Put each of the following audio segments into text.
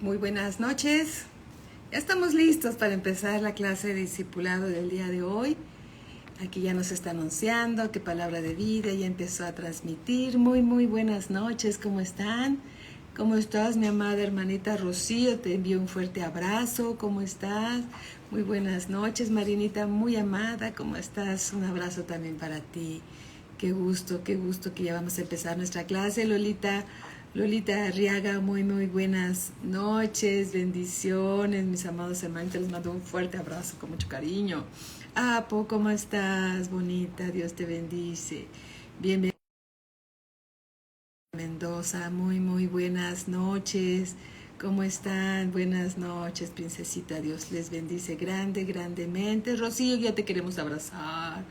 Muy buenas noches. Ya estamos listos para empezar la clase de discipulado del día de hoy. Aquí ya nos está anunciando que Palabra de Vida ya empezó a transmitir. Muy buenas noches. ¿Cómo están? ¿Cómo estás, mi amada hermanita Rocío? Te envío un fuerte abrazo. ¿Cómo estás? Muy buenas noches, Marinita, muy amada. ¿Cómo estás? Un abrazo también para ti. Qué gusto que ya vamos a empezar nuestra clase. Lolita Arriaga, muy buenas noches, bendiciones, mis amados hermanos, les mando un fuerte abrazo con mucho cariño. Apo, ¿cómo estás, bonita? Dios te bendice. Bienvenida, Mendoza, muy buenas noches. ¿Cómo están? Buenas noches, princesita. Dios les bendice grandemente. Rocío, ya te queremos abrazar.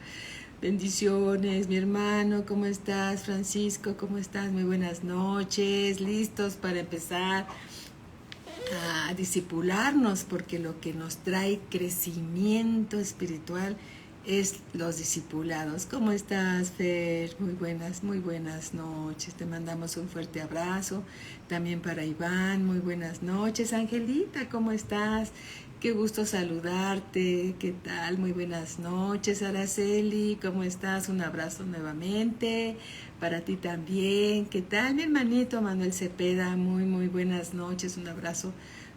Bendiciones, mi hermano, ¿cómo estás? Francisco, ¿cómo estás? Muy buenas noches, listos para empezar a discipularnos, porque lo que nos trae crecimiento espiritual es los discipulados. ¿Cómo estás, Fer? Muy buenas noches. Te mandamos un fuerte abrazo. También para Iván, muy buenas noches. Angelita, ¿cómo estás? Qué gusto saludarte. ¿Qué tal? Muy buenas noches, Araceli. ¿Cómo estás? Un abrazo nuevamente. Para ti también. ¿Qué tal, mi hermanito Manuel Cepeda? Muy buenas noches. Un abrazo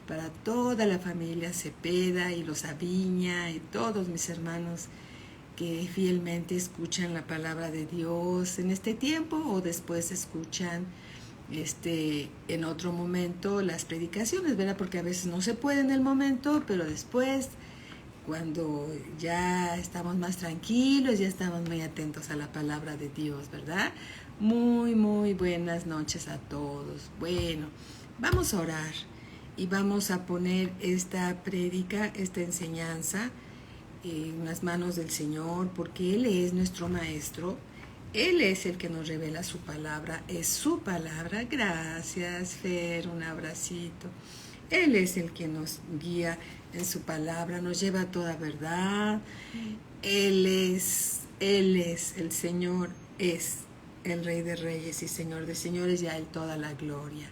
para toda la familia Cepeda y los Aviña y todos mis hermanos que fielmente escuchan la palabra de Dios en este tiempo o después escuchan en otro momento las predicaciones, ¿verdad? Porque a veces no se puede en el momento, pero después, cuando ya estamos más tranquilos, ya estamos muy atentos a la palabra de Dios, ¿verdad? Muy buenas noches a todos. Bueno, vamos a orar y vamos a poner esta prédica, esta enseñanza en las manos del Señor, porque Él es nuestro Maestro. Él es el que nos revela su palabra, es su palabra. Gracias, Fer, un abracito. Él es el que nos guía en su palabra, nos lleva a toda verdad. Él es el Señor, es el Rey de Reyes y Señor de Señores, y a Él toda la gloria.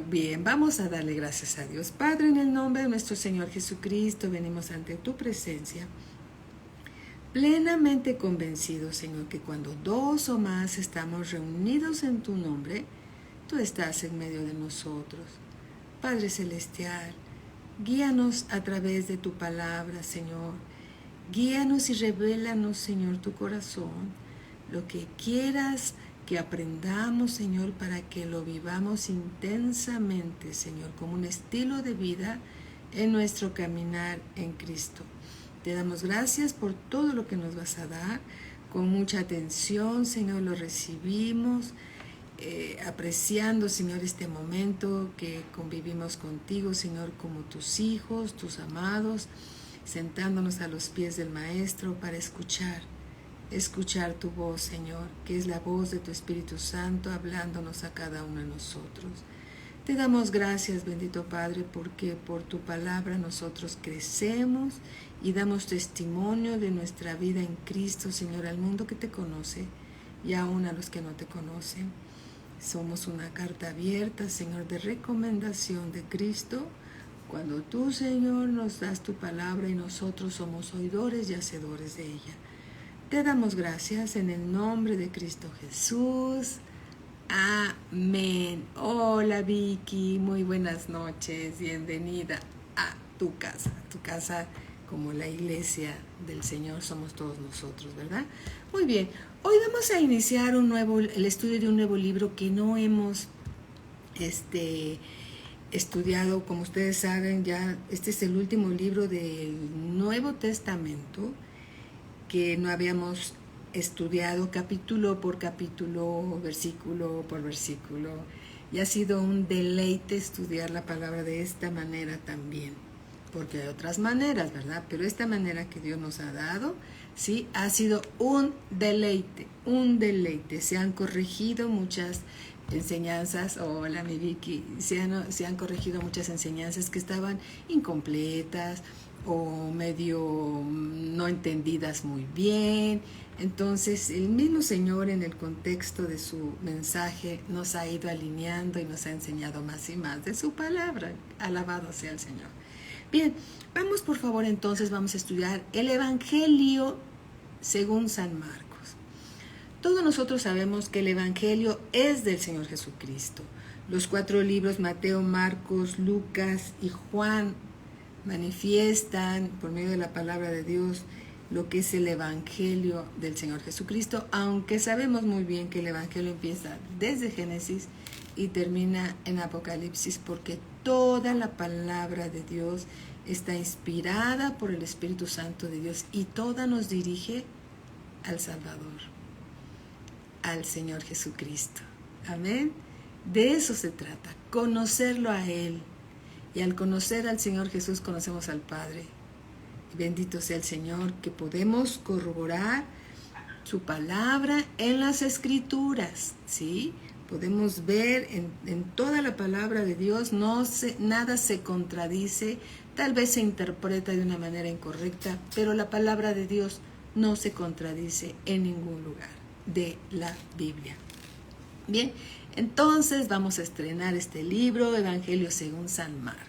Bien, vamos a darle gracias a Dios. Padre, en el nombre de nuestro Señor Jesucristo, venimos ante tu presencia, plenamente convencidos, Señor, que cuando dos o más estamos reunidos en tu nombre, tú estás en medio de nosotros. Padre Celestial, guíanos a través de tu palabra, Señor. Guíanos y revélanos, Señor, tu corazón, lo que quieras que aprendamos, Señor, para que lo vivamos intensamente, Señor, como un estilo de vida en nuestro caminar en Cristo. Te damos gracias por todo lo que nos vas a dar. Con mucha atención, Señor, lo recibimos, apreciando, Señor, este momento que convivimos contigo, Señor, como tus hijos, tus amados, sentándonos a los pies del Maestro para escuchar tu voz, Señor, que es la voz de tu Espíritu Santo hablándonos a cada uno de nosotros. Te damos gracias, bendito Padre, porque por tu palabra nosotros crecemos y damos testimonio de nuestra vida en Cristo, Señor, al mundo que te conoce y aún a los que no te conocen. Somos una carta abierta, Señor, de recomendación de Cristo, cuando tú, Señor, nos das tu palabra y nosotros somos oidores y hacedores de ella. Te damos gracias en el nombre de Cristo Jesús. Amén. Hola, Vicky, muy buenas noches. Bienvenida a tu casa. Tu casa, como la iglesia del Señor, somos todos nosotros, ¿verdad? Muy bien. Hoy vamos a iniciar el estudio de un nuevo libro que no hemos estudiado. Como ustedes saben, ya este es el último libro del Nuevo Testamento que no habíamos estudiado capítulo por capítulo, versículo por versículo, y ha sido un deleite estudiar la palabra de esta manera también, porque hay otras maneras, ¿verdad? Pero esta manera que Dios nos ha dado, sí, ha sido un deleite. Se han corregido muchas enseñanzas. Hola, mi Vicky. Se han corregido muchas enseñanzas que estaban incompletas o medio no entendidas muy bien. Entonces el mismo Señor, en el contexto de su mensaje, nos ha ido alineando y nos ha enseñado más y más de su palabra. Alabado sea el Señor. Bien, vamos por favor entonces, vamos a estudiar el Evangelio según San Marcos. Todos nosotros sabemos que el Evangelio es del Señor Jesucristo. Los 4 libros, Mateo, Marcos, Lucas y Juan, manifiestan por medio de la palabra de Dios lo que es el Evangelio del Señor Jesucristo, aunque sabemos muy bien que el Evangelio empieza desde Génesis y termina en Apocalipsis, porque toda la palabra de Dios está inspirada por el Espíritu Santo de Dios y toda nos dirige al Salvador, al Señor Jesucristo. Amén. De eso se trata, conocerlo a Él. Y al conocer al Señor Jesús, conocemos al Padre. Bendito sea el Señor, que podemos corroborar su palabra en las Escrituras, ¿sí? Podemos ver en toda la palabra de Dios, nada se contradice, tal vez se interpreta de una manera incorrecta, pero la palabra de Dios no se contradice en ningún lugar de la Biblia. Bien, entonces vamos a estrenar este libro, Evangelio según San Marcos.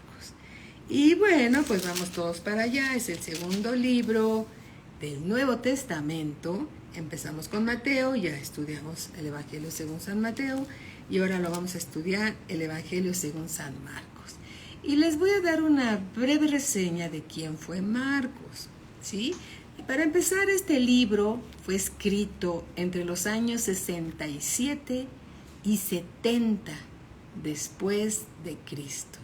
Y bueno, pues vamos todos para allá. Es el segundo libro del Nuevo Testamento. Empezamos con Mateo, ya estudiamos el Evangelio según San Mateo y ahora lo vamos a estudiar el Evangelio según San Marcos. Y les voy a dar una breve reseña de quién fue Marcos, ¿sí? Y para empezar, este libro fue escrito entre los años 67 y 70 después de Cristo.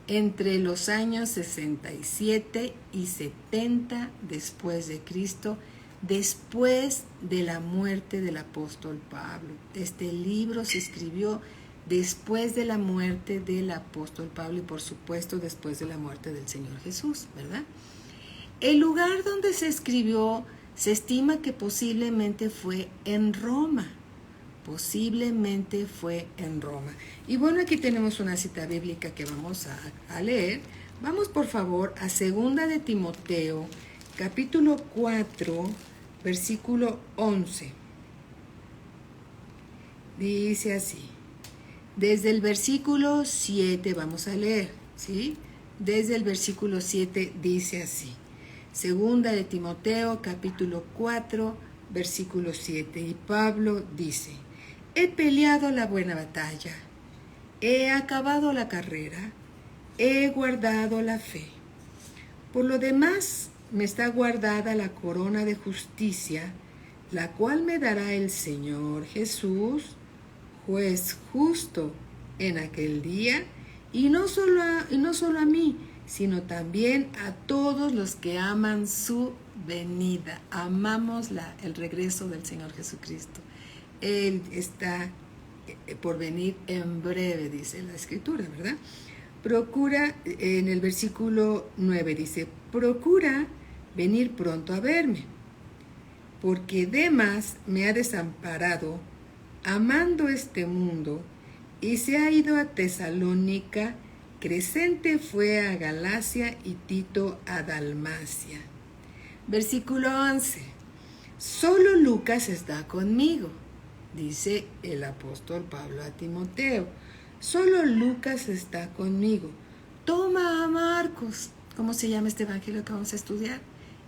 Entre los años 67 y 70 después de Cristo, después de la muerte del apóstol Pablo. Este libro se escribió después de la muerte del apóstol Pablo y por supuesto después de la muerte del Señor Jesús, ¿verdad? El lugar donde se escribió se estima que posiblemente fue en Roma. Posiblemente fue en Roma. Y bueno, aquí tenemos una cita bíblica que vamos a leer. Vamos por favor a 2 de Timoteo, capítulo 4, versículo 11. Dice así. Desde el versículo 7 vamos a leer, ¿sí? Desde el versículo 7 dice así. 2 de Timoteo, capítulo 4, versículo 7. Y Pablo dice: he peleado la buena batalla, he acabado la carrera, he guardado la fe. Por lo demás, me está guardada la corona de justicia, la cual me dará el Señor Jesús, juez justo, en aquel día, y no solo a mí, sino también a todos los que aman su venida. Amamos el regreso del Señor Jesucristo. Él está por venir en breve, dice la Escritura, ¿verdad? Procura, en el versículo 9 dice, procura venir pronto a verme, porque Demas me ha desamparado, amando este mundo, y se ha ido a Tesalónica, Crescente fue a Galacia y Tito a Dalmacia. Versículo 11, solo Lucas está conmigo. Dice el apóstol Pablo a Timoteo, solo Lucas está conmigo. Toma a Marcos. ¿Cómo se llama este evangelio que vamos a estudiar?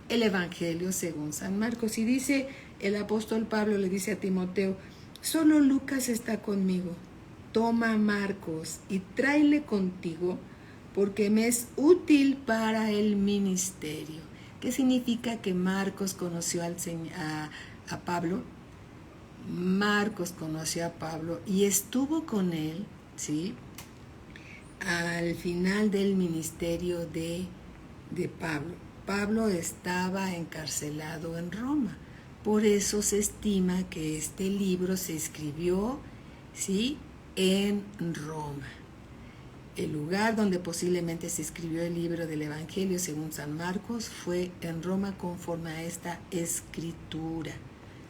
El Evangelio según San Marcos. Y dice el apóstol Pablo, le dice a Timoteo, solo Lucas está conmigo. Toma a Marcos y tráele contigo, porque me es útil para el ministerio. ¿Qué significa que Marcos conoció a Pablo? Marcos conoció a Pablo y estuvo con él, ¿sí? Al final del ministerio de Pablo. Pablo estaba encarcelado en Roma. Por eso se estima que este libro se escribió, ¿sí?, en Roma. El lugar donde posiblemente se escribió el libro del Evangelio según San Marcos fue en Roma conforme a esta escritura.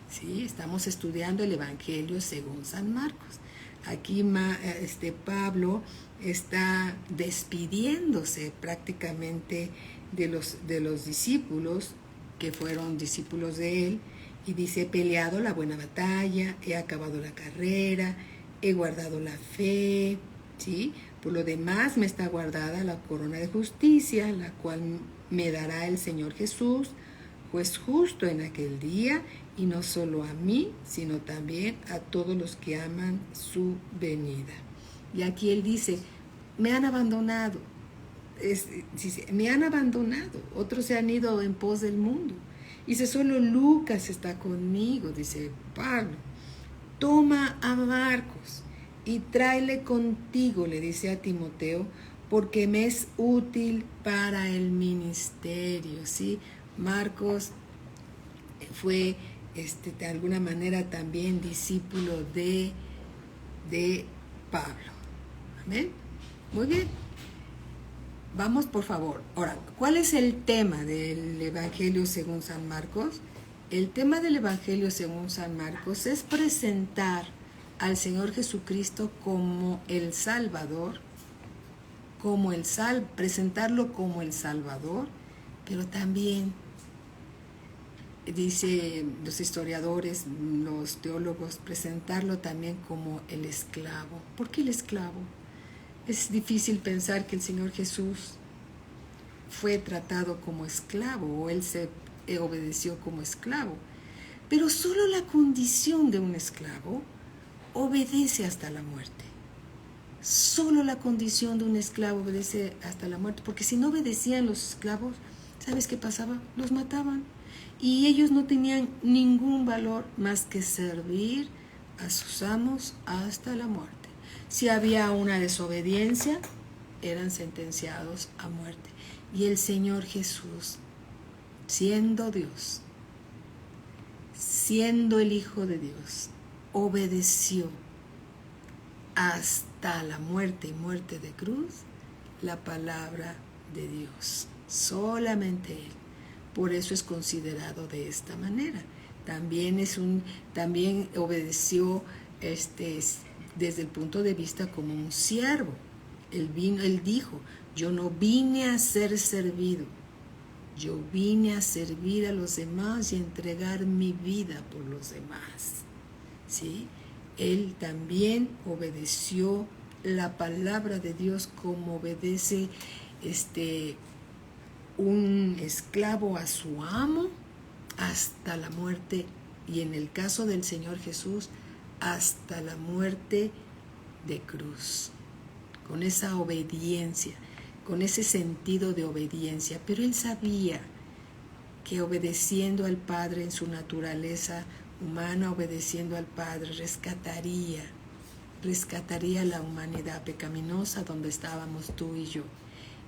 Sí, estamos estudiando el Evangelio según San Marcos. Aquí Pablo está despidiéndose prácticamente de los discípulos que fueron discípulos de él, y dice: he peleado la buena batalla, he acabado la carrera, he guardado la fe, ¿sí? Por lo demás me está guardada la corona de justicia, la cual me dará el Señor Jesús, pues justo en aquel día, y no solo a mí, sino también a todos los que aman su venida. Y aquí él dice: me han abandonado, me han abandonado, otros se han ido en pos del mundo. Dice: solo Lucas está conmigo, dice Pablo. Toma a Marcos y tráele contigo, le dice a Timoteo, porque me es útil para el ministerio, ¿sí? Marcos fue de alguna manera también discípulo de Pablo. Amén. Muy bien. Vamos, por favor. Ahora, ¿cuál es el tema del Evangelio según San Marcos? El tema del Evangelio según San Marcos es presentar al Señor Jesucristo como el Salvador, presentarlo como el Salvador, pero también, dice los historiadores, los teólogos, presentarlo también como el esclavo. ¿Por qué el esclavo? Es difícil pensar que el Señor Jesús fue tratado como esclavo o él se obedeció como esclavo. Pero solo la condición de un esclavo obedece hasta la muerte. Solo la condición de un esclavo obedece hasta la muerte, porque si no obedecían los esclavos, ¿sabes qué pasaba? Los mataban. Y ellos no tenían ningún valor más que servir a sus amos hasta la muerte. Si había una desobediencia, eran sentenciados a muerte. Y el Señor Jesús, siendo Dios, siendo el Hijo de Dios, obedeció hasta la muerte y muerte de cruz la palabra de Dios. Solamente Él. Por eso es considerado de esta manera. También obedeció desde el punto de vista como un siervo. Él dijo: yo no vine a ser servido, yo vine a servir a los demás y a entregar mi vida por los demás. ¿Sí? Él también obedeció la palabra de Dios como obedece un esclavo a su amo hasta la muerte, y en el caso del Señor Jesús, hasta la muerte de cruz, con esa obediencia, con ese sentido de obediencia. Pero él sabía que obedeciendo al Padre en su naturaleza humana, obedeciendo al Padre, rescataría la humanidad pecaminosa donde estábamos tú y yo.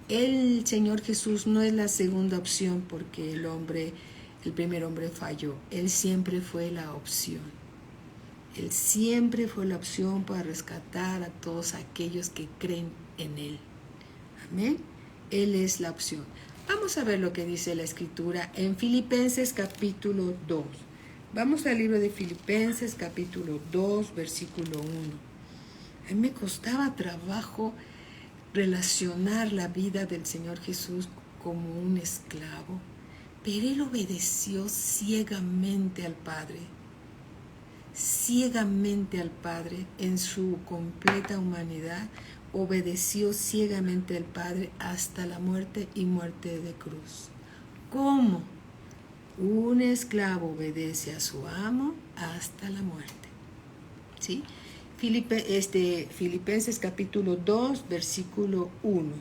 El Señor Jesús no es la segunda opción porque el primer hombre falló. Él siempre fue la opción. Él siempre fue la opción para rescatar a todos aquellos que creen en Él. Amén. Él es la opción. Vamos a ver lo que dice la Escritura en Filipenses capítulo 2. Vamos al libro de Filipenses capítulo 2, versículo 1. A mí me costaba trabajo relacionar la vida del Señor Jesús como un esclavo, pero Él obedeció ciegamente al Padre en su completa humanidad. Obedeció ciegamente al Padre hasta la muerte y muerte de cruz. ¿Cómo? Un esclavo obedece a su amo hasta la muerte. ¿Sí? Filipenses capítulo 2, versículo 1.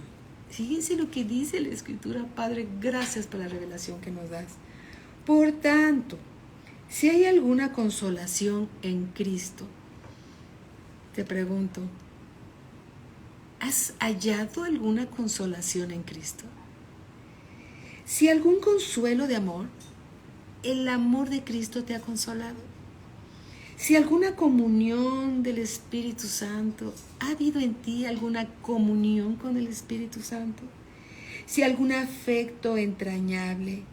Fíjense lo que dice la Escritura. Padre, gracias por la revelación que nos das. Por tanto, si hay alguna consolación en Cristo, te pregunto, ¿has hallado alguna consolación en Cristo? Si algún consuelo de amor, el amor de Cristo te ha consolado. Si alguna comunión del Espíritu Santo, ¿ha habido en ti alguna comunión con el Espíritu Santo? Si algún afecto entrañable,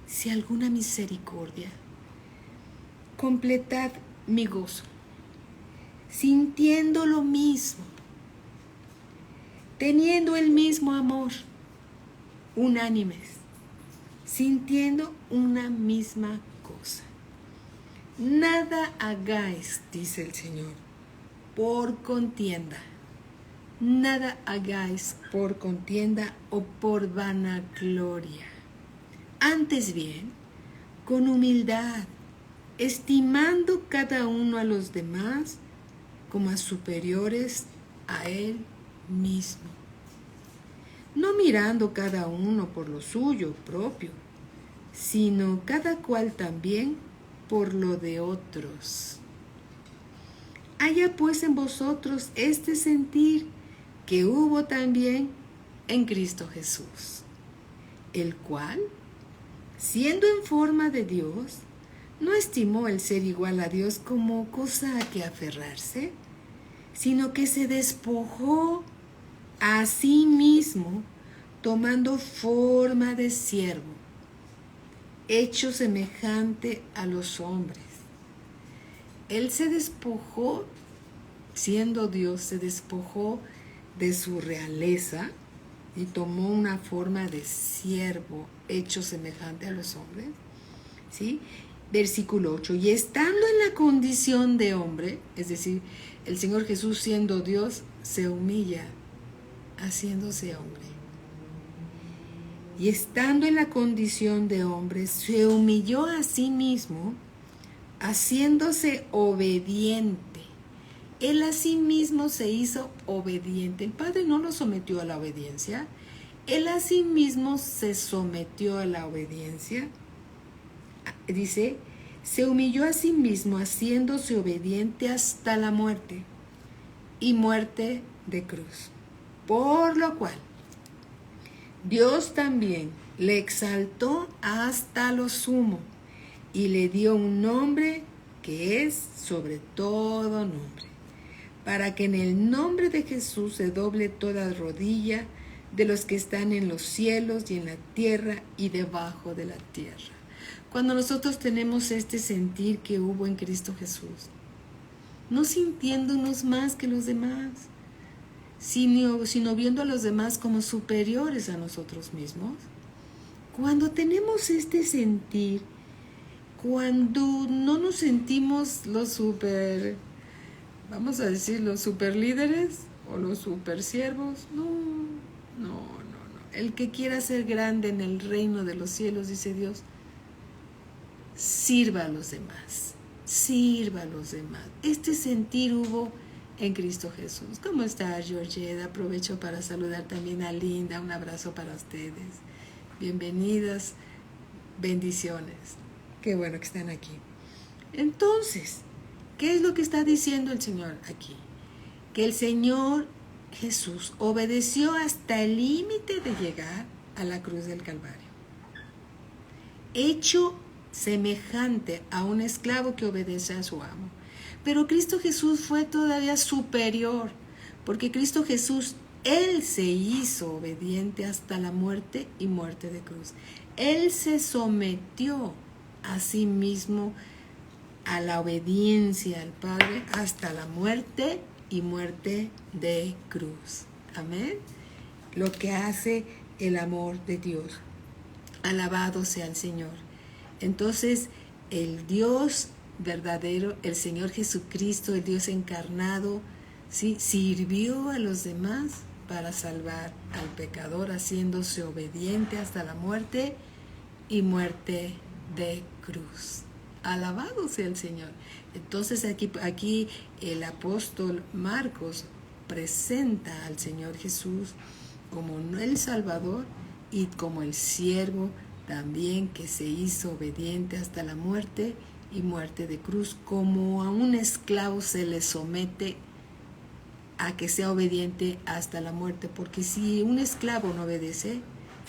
si alguna misericordia, completad mi gozo, sintiendo lo mismo, teniendo el mismo amor, unánimes, sintiendo una misma cosa. Nada hagáis, dice el Señor, por contienda. Nada hagáis por contienda o por vanagloria. Antes bien, con humildad, estimando cada uno a los demás como a superiores a él mismo, no mirando cada uno por lo suyo propio, sino cada cual también por lo de otros. Haya pues en vosotros este sentir que hubo también en Cristo Jesús, el cual, siendo en forma de Dios, no estimó el ser igual a Dios como cosa a que aferrarse, sino que se despojó a sí mismo, tomando forma de siervo, hecho semejante a los hombres. Él se despojó, siendo Dios, se despojó de su realeza y tomó una forma de siervo, hecho semejante a los hombres. ¿Sí? Versículo 8. Y estando en la condición de hombre, es decir, el Señor Jesús siendo Dios, se humilla, haciéndose hombre. Y estando en la condición de hombre, se humilló a sí mismo, haciéndose obediente. Él a sí mismo se hizo obediente. El Padre no lo sometió a la obediencia. Él a sí mismo se sometió a la obediencia. Dice, se humilló a sí mismo, haciéndose obediente hasta la muerte, y muerte de cruz. Por lo cual, Dios también le exaltó hasta lo sumo, y le dio un nombre que es sobre todo nombre, para que en el nombre de Jesús se doble toda rodilla de los que están en los cielos y en la tierra y debajo de la tierra. Cuando nosotros tenemos este sentir que hubo en Cristo Jesús, no sintiéndonos más que los demás, sino viendo a los demás como superiores a nosotros mismos, cuando tenemos este sentir, cuando no nos sentimos los super, vamos a decir, los super líderes o los super siervos, no. El que quiera ser grande en el reino de los cielos, dice Dios, sirva a los demás, sirva a los demás. Este sentir hubo en Cristo Jesús. ¿Cómo está, Georgette? Aprovecho para saludar también a Linda, un abrazo para ustedes. Bienvenidas, bendiciones. Qué bueno que están aquí. Entonces, ¿qué es lo que está diciendo el Señor aquí? Que el Señor Jesús obedeció hasta el límite de llegar a la cruz del Calvario, hecho semejante a un esclavo que obedece a su amo. Pero Cristo Jesús fue todavía superior, porque Cristo Jesús, Él se hizo obediente hasta la muerte y muerte de cruz. Él se sometió a sí mismo a la obediencia al Padre hasta la muerte y muerte de cruz. Amén. Lo que hace el amor de Dios. Alabado sea el Señor. Entonces, el Dios verdadero, el Señor Jesucristo, el Dios encarnado, ¿sí?, sirvió a los demás para salvar al pecador, haciéndose obediente hasta la muerte y muerte de cruz. Alabado sea el Señor. Entonces aquí el apóstol Marcos presenta al Señor Jesús como el Salvador y como el siervo también que se hizo obediente hasta la muerte y muerte de cruz. Como a un esclavo se le somete a que sea obediente hasta la muerte, porque si un esclavo no obedece,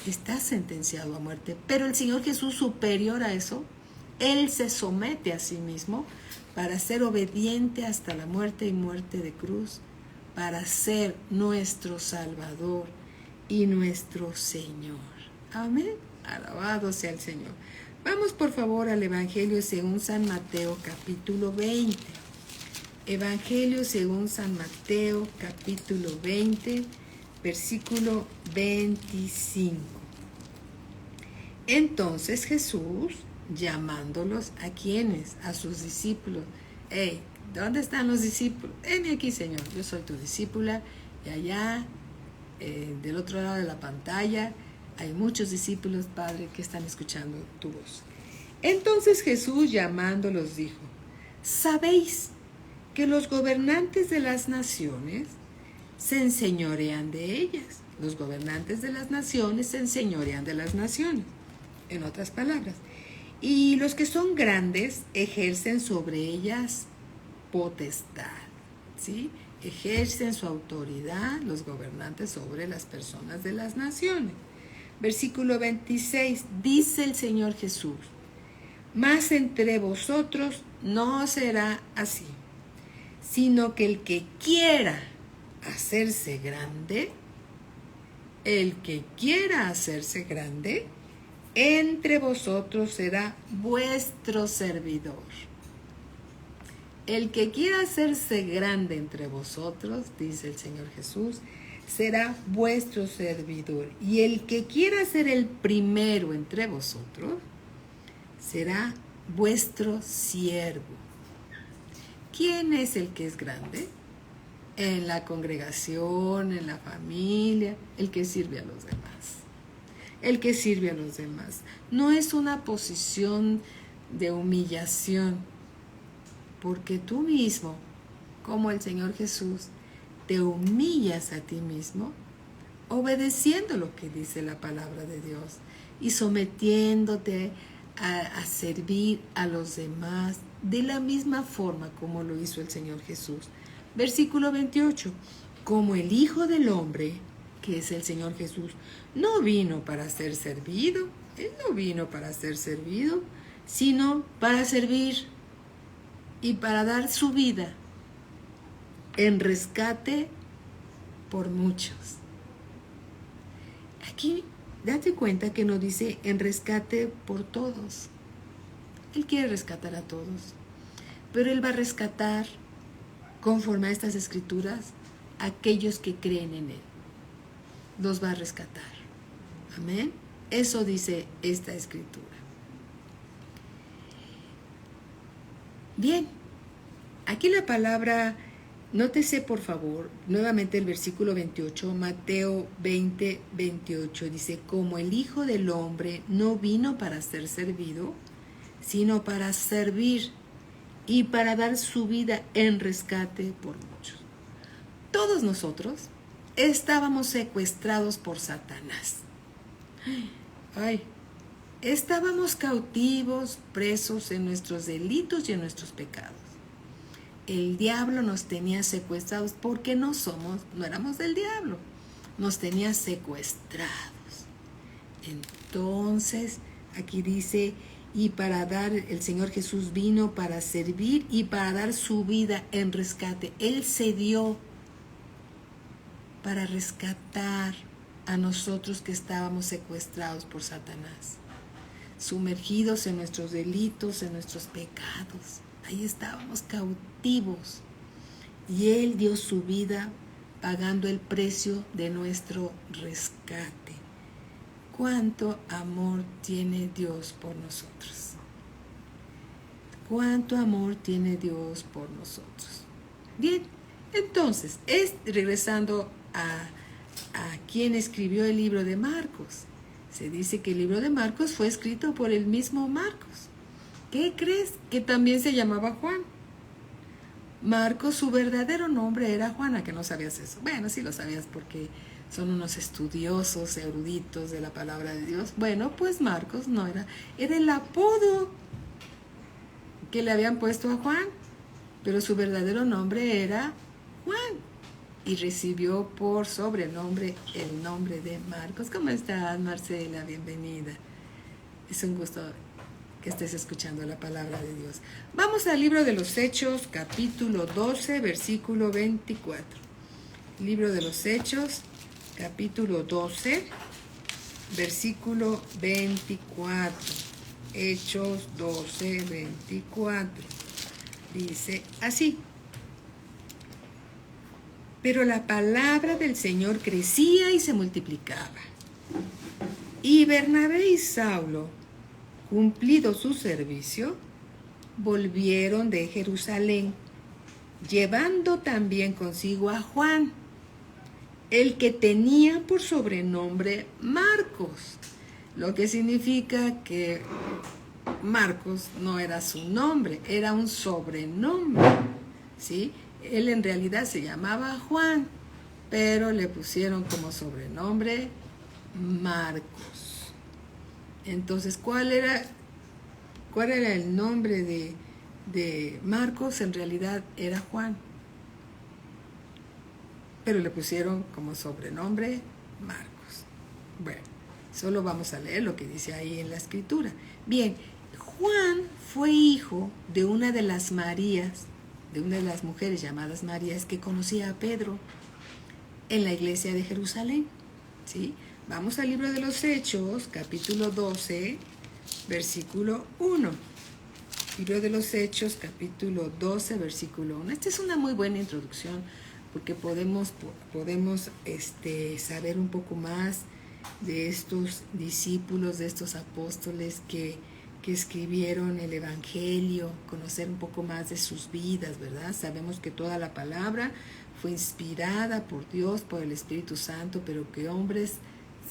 está sentenciado a muerte. Pero el Señor Jesús, superior a eso, Él se somete a sí mismo para ser obediente hasta la muerte y muerte de cruz, para ser nuestro Salvador y nuestro Señor. Amén. Alabado sea el Señor. Vamos por favor al Evangelio según San Mateo, capítulo 20. Evangelio según San Mateo, capítulo 20, versículo 25. Entonces Jesús, llamándolos, ¿a quiénes? A sus discípulos. Hey, ¿dónde están los discípulos? Heme aquí, Señor, yo soy tu discípula. Y allá, del otro lado de la pantalla, hay muchos discípulos, Padre, que están escuchando tu voz. Entonces Jesús, llamándolos, dijo: ¿sabéis que los gobernantes de las naciones se enseñorean de ellas? Los gobernantes de las naciones se enseñorean de las naciones. En otras palabras, y los que son grandes ejercen sobre ellas potestad, ¿sí? Ejercen su autoridad los gobernantes sobre las personas de las naciones. Versículo 26, dice el Señor Jesús: mas entre vosotros no será así, sino que el que quiera hacerse grande, entre vosotros será vuestro servidor. El que quiera hacerse grande entre vosotros, dice el Señor Jesús, será vuestro servidor. Y el que quiera ser el primero entre vosotros, será vuestro siervo. ¿Quién es el que es grande? En la congregación, en la familia, el que sirve a los demás. El que sirve a los demás. No es una posición de humillación, porque tú mismo, como el Señor Jesús, te humillas a ti mismo, obedeciendo lo que dice la palabra de Dios y sometiéndote a servir a los demás de la misma forma como lo hizo el Señor Jesús. Versículo 28, como el Hijo del Hombre, que es el Señor Jesús, no vino para ser servido, Él no vino para ser servido, sino para servir y para dar su vida en rescate por muchos. Aquí, date cuenta que no dice en rescate por todos. Él quiere rescatar a todos, pero Él va a rescatar, conforme a estas escrituras, a aquellos que creen en Él. Los va a rescatar. Amén. Eso dice esta escritura. Bien, aquí la palabra, nótese por favor, nuevamente el versículo 28, Mateo 20, 28, dice: como el Hijo del Hombre no vino para ser servido, sino para servir y para dar su vida en rescate por muchos. Todos nosotros estábamos secuestrados por Satanás. Estábamos cautivos, presos en nuestros delitos y en nuestros pecados. El diablo nos tenía secuestrados porque no éramos del diablo. Nos tenía secuestrados. Entonces, aquí dice, el Señor Jesús vino para servir y para dar su vida en rescate. Él se dio para rescatar a nosotros que estábamos secuestrados por Satanás, sumergidos en nuestros delitos, en nuestros pecados. Ahí estábamos cautivos y Él dio su vida pagando el precio de nuestro rescate. ¿Cuánto amor tiene Dios por nosotros? ¿Cuánto amor tiene Dios por nosotros? Bien, entonces, regresando a quien escribió el libro de Marcos. Se dice que el libro de Marcos fue escrito por el mismo Marcos. ¿Qué crees? Que también se llamaba Juan. Marcos, su verdadero nombre era Juan. ¿A que no sabías eso? Bueno, sí lo sabías porque son unos estudiosos, eruditos de la palabra de Dios. Bueno, pues Marcos no era el apodo que le habían puesto a Juan, pero su verdadero nombre era Juan. Y recibió por sobrenombre el nombre de Marcos. ¿Cómo estás, Marcela? Bienvenida. Es un gusto que estés escuchando la palabra de Dios. Vamos al libro de los Hechos, capítulo 12, versículo 24. Libro de los Hechos, capítulo 12, versículo 24. Hechos 12, 24. Dice así: pero la palabra del Señor crecía y se multiplicaba, Y Bernabé y Saulo, cumplido su servicio, volvieron de Jerusalén, llevando también consigo a Juan, el que tenía por sobrenombre Marcos, lo que significa que Marcos no era su nombre, era un sobrenombre, ¿sí? Él en realidad se llamaba Juan, pero le pusieron como sobrenombre Marcos. Entonces, ¿cuál era el nombre de Marcos? En realidad era Juan, pero le pusieron como sobrenombre Marcos. Bueno, solo vamos a leer lo que dice ahí en la escritura. Bien, Juan fue hijo de una de las Marías, de una de las mujeres llamadas Marías que conocía a Pedro en la iglesia de Jerusalén, ¿sí? Vamos al libro de los Hechos, capítulo 12, versículo 1. Libro de los Hechos, capítulo 12, versículo 1. Esta es una muy buena introducción porque podemos saber un poco más de estos discípulos, de estos apóstoles que escribieron el Evangelio, conocer un poco más de sus vidas, ¿verdad? Sabemos que toda la palabra fue inspirada por Dios, por el Espíritu Santo, pero que hombres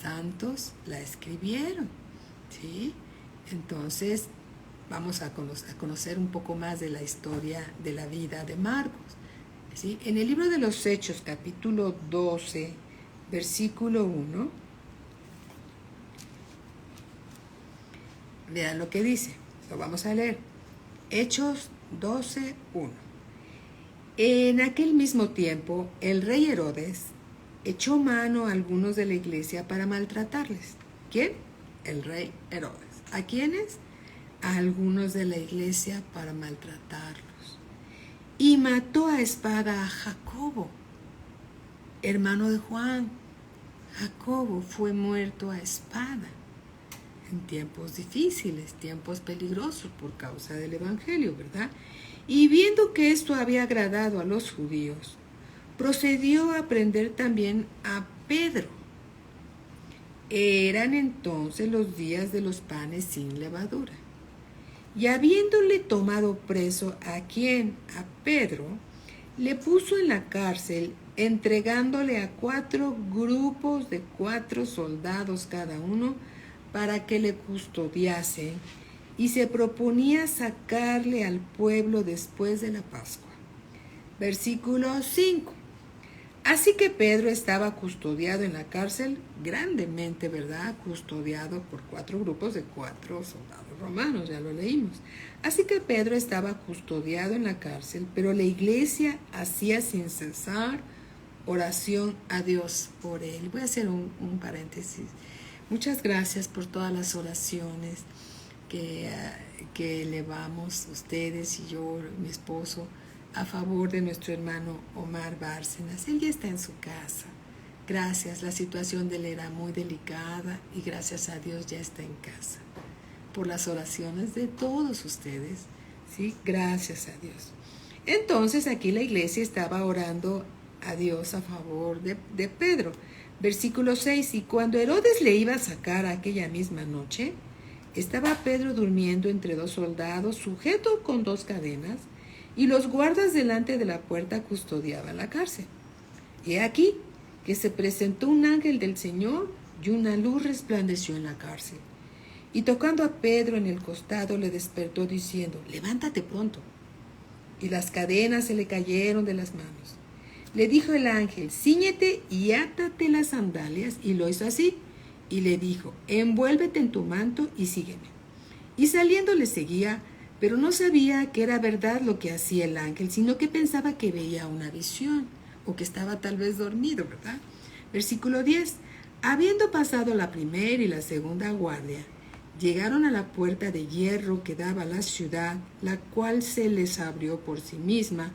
santos la escribieron, ¿sí? Entonces, vamos a conocer un poco más de la historia de la vida de Marcos, ¿sí? En el libro de los Hechos, capítulo 12, versículo 1, vean lo que dice, lo vamos a leer. Hechos 12, 1. En aquel mismo tiempo, el rey Herodes echó mano a algunos de la iglesia para maltratarles. ¿Quién? El rey Herodes. ¿A quiénes? A algunos de la iglesia para maltratarlos. Y mató a espada a Jacobo, hermano de Juan. Jacobo fue muerto a espada en tiempos difíciles, tiempos peligrosos por causa del Evangelio, ¿verdad? Y viendo que esto había agradado a los judíos, procedió a prender también a Pedro. Eran entonces los días de los panes sin levadura. Y habiéndole tomado preso ¿a quién? A Pedro, le puso en la cárcel, entregándole a 4 grupos de 4 soldados cada uno, para que le custodiasen, y se proponía sacarle al pueblo después de la Pascua. Versículo 5. Así que Pedro estaba custodiado en la cárcel, grandemente, ¿verdad? Custodiado por 4 grupos de 4 soldados romanos, ya lo leímos. Así que Pedro estaba custodiado en la cárcel, pero la iglesia hacía sin cesar oración a Dios por él. Voy a hacer un paréntesis. Muchas gracias por todas las oraciones que elevamos ustedes y yo, mi esposo, a favor de nuestro hermano Omar Bárcenas. Él ya está en su casa. Gracias, la situación de él era muy delicada y gracias a Dios ya está en casa. Por las oraciones de todos ustedes, ¿sí? Gracias a Dios. Entonces aquí la iglesia estaba orando a Dios a favor de Pedro. Versículo 6, y cuando Herodes le iba a sacar aquella misma noche, estaba Pedro durmiendo entre 2 soldados, sujeto con 2 cadenas, y los guardas delante de la puerta custodiaban la cárcel. Y aquí que se presentó un ángel del Señor, y una luz resplandeció en la cárcel. Y tocando a Pedro en el costado, le despertó diciendo, levántate pronto. Y las cadenas se le cayeron de las manos. Le dijo el ángel, cíñete y átate las sandalias, y lo hizo así. Y le dijo, envuélvete en tu manto y sígueme. Y saliendo le seguía, pero no sabía que era verdad lo que hacía el ángel, sino que pensaba que veía una visión, o que estaba tal vez dormido, ¿verdad? Versículo 10. Habiendo pasado la primera y la segunda guardia, llegaron a la puerta de hierro que daba a la ciudad, la cual se les abrió por sí misma,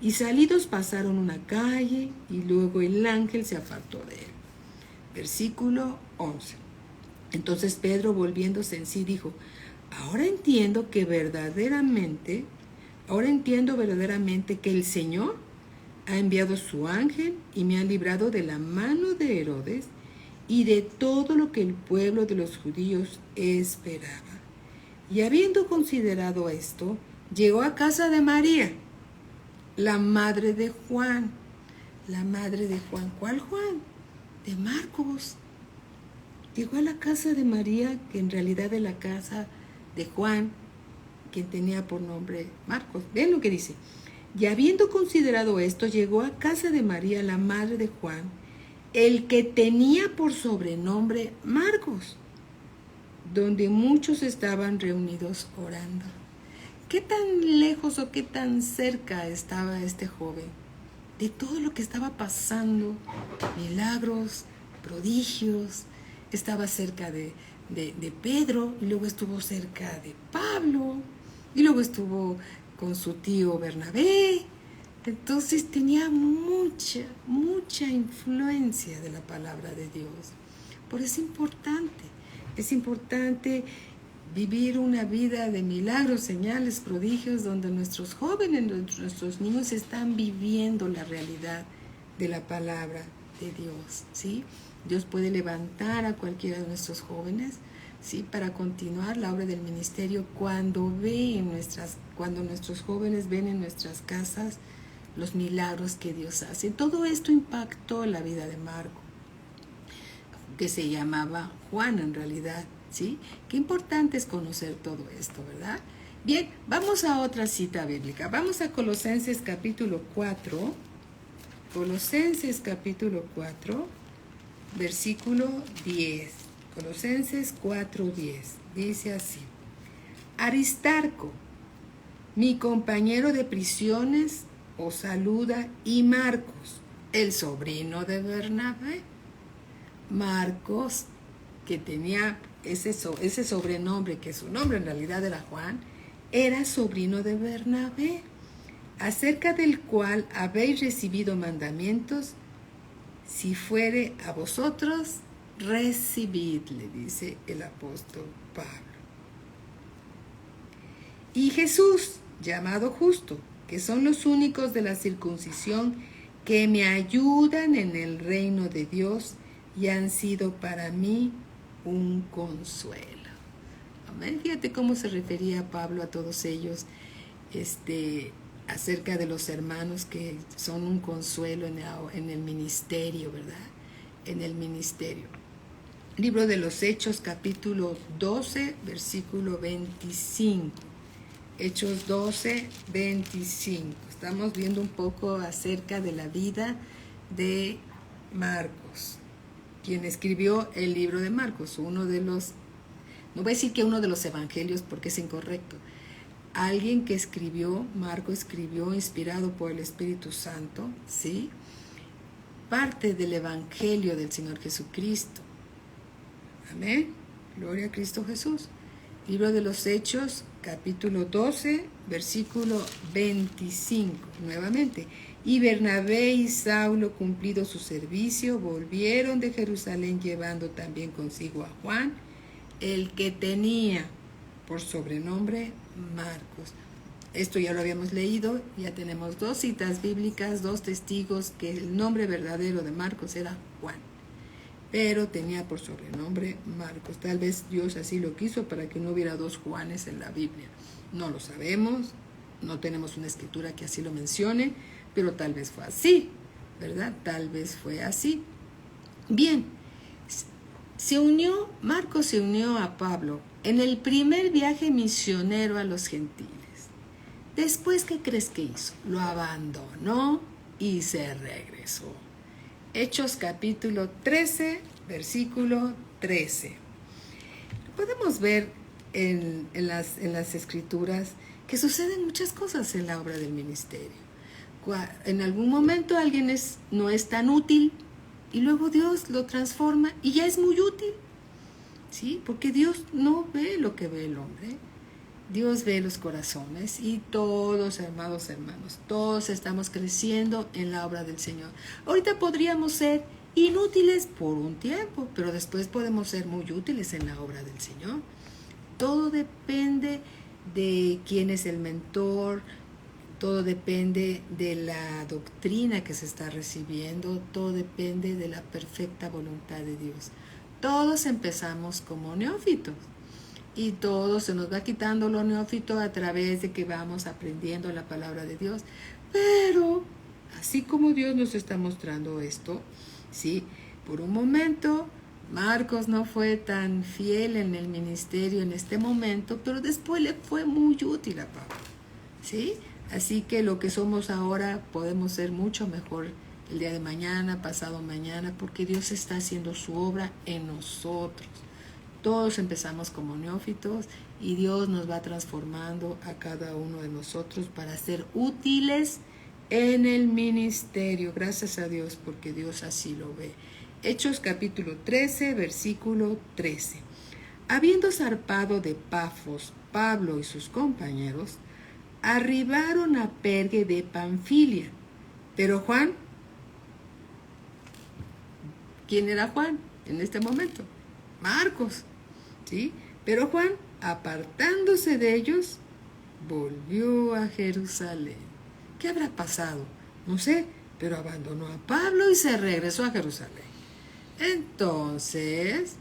y salidos pasaron una calle, y luego el ángel se apartó de él. Versículo 11. Entonces Pedro, volviéndose en sí, dijo, ahora entiendo verdaderamente que el Señor ha enviado su ángel y me ha librado de la mano de Herodes y de todo lo que el pueblo de los judíos esperaba. Y habiendo considerado esto, llegó a casa de María, la madre de Juan. La madre de Juan. ¿Cuál Juan? De Marcos. Llegó a la casa de María, que en realidad es la casa de Juan, quien tenía por nombre Marcos. Vean lo que dice. Y habiendo considerado esto, llegó a casa de María, la madre de Juan, el que tenía por sobrenombre Marcos, donde muchos estaban reunidos orando. ¿Qué tan lejos o qué tan cerca estaba este joven de todo lo que estaba pasando? Milagros, prodigios. Estaba cerca de Pedro, y luego estuvo cerca de Pablo, y luego estuvo con su tío Bernabé. Entonces tenía mucha influencia de la palabra de Dios. Por eso es importante vivir una vida de milagros, señales, prodigios, donde nuestros jóvenes, nuestros niños están viviendo la realidad de la palabra de Dios, ¿sí? Dios puede levantar a cualquiera de nuestros jóvenes, ¿sí?, para continuar la obra del ministerio cuando nuestros jóvenes ven en nuestras casas los milagros que Dios hace. Todo esto impactó la vida de Marco, que se llamaba Juan en realidad, ¿sí? Qué importante es conocer todo esto, ¿verdad? Bien, vamos a otra cita bíblica. Vamos a Colosenses capítulo 4. Colosenses capítulo 4, versículo 10. Colosenses 4:10. Dice así: Aristarco, mi compañero de prisiones, os saluda, y Marcos, el sobrino de Bernabé. Marcos, que tenía ese sobrenombre, que su nombre en realidad era Juan, era sobrino de Bernabé, acerca del cual habéis recibido mandamientos. Si fuere a vosotros, recibid, le dice el apóstol Pablo. Y Jesús, llamado Justo, que son los únicos de la circuncisión que me ayudan en el reino de Dios y han sido para mí un consuelo. Amén. Fíjate cómo se refería Pablo a todos ellos, acerca de los hermanos que son un consuelo en el ministerio, ¿verdad? En el ministerio. Libro de los Hechos, capítulo 12, versículo 25. Hechos 12, 25. Estamos viendo un poco acerca de la vida de Marcos, quien escribió el libro de Marcos, no voy a decir que uno de los evangelios porque es incorrecto. Alguien que Marco escribió inspirado por el Espíritu Santo, ¿sí?, parte del evangelio del Señor Jesucristo. Amén. Gloria a Cristo Jesús. Libro de los Hechos, capítulo 12, versículo 25. Nuevamente. Y Bernabé y Saulo, cumplido su servicio, volvieron de Jerusalén llevando también consigo a Juan, el que tenía por sobrenombre Marcos. Esto ya lo habíamos leído, ya tenemos 2 citas bíblicas, 2 testigos que el nombre verdadero de Marcos era Juan, pero tenía por sobrenombre Marcos. Tal vez Dios así lo quiso para que no hubiera 2 Juanes en la Biblia. No lo sabemos, no tenemos una escritura que así lo mencione, pero tal vez fue así, ¿verdad? Tal vez fue así. Bien, Marcos se unió a Pablo en el primer viaje misionero a los gentiles. Después, ¿qué crees que hizo? Lo abandonó y se regresó. Hechos capítulo 13, versículo 13. Podemos ver en las escrituras que suceden muchas cosas en la obra del ministerio. En algún momento alguien no es tan útil y luego Dios lo transforma y ya es muy útil, ¿sí? Porque Dios no ve lo que ve el hombre. Dios ve los corazones y todos, amados hermanos, todos estamos creciendo en la obra del Señor. Ahorita podríamos ser inútiles por un tiempo, pero después podemos ser muy útiles en la obra del Señor. Todo depende de quién es el mentor, todo depende de la doctrina que se está recibiendo, todo depende de la perfecta voluntad de Dios. Todos empezamos como neófitos y todo se nos va quitando lo neófito a través de que vamos aprendiendo la palabra de Dios. Pero así como Dios nos está mostrando esto, ¿sí? Por un momento Marcos no fue tan fiel en el ministerio en este momento, pero después le fue muy útil a Pablo, ¿sí? Así que lo que somos ahora podemos ser mucho mejor el día de mañana, pasado mañana, porque Dios está haciendo su obra en nosotros. Todos empezamos como neófitos y Dios nos va transformando a cada uno de nosotros para ser útiles en el ministerio. Gracias a Dios, porque Dios así lo ve. Hechos capítulo 13, versículo 13. Habiendo zarpado de Pafos, Pablo y sus compañeros arribaron a Perge de Panfilia. Pero Juan, ¿quién era Juan en este momento? Marcos, ¿sí? Pero Juan, apartándose de ellos, volvió a Jerusalén. ¿Qué habrá pasado? No sé, pero abandonó a Pablo y se regresó a Jerusalén. Entonces,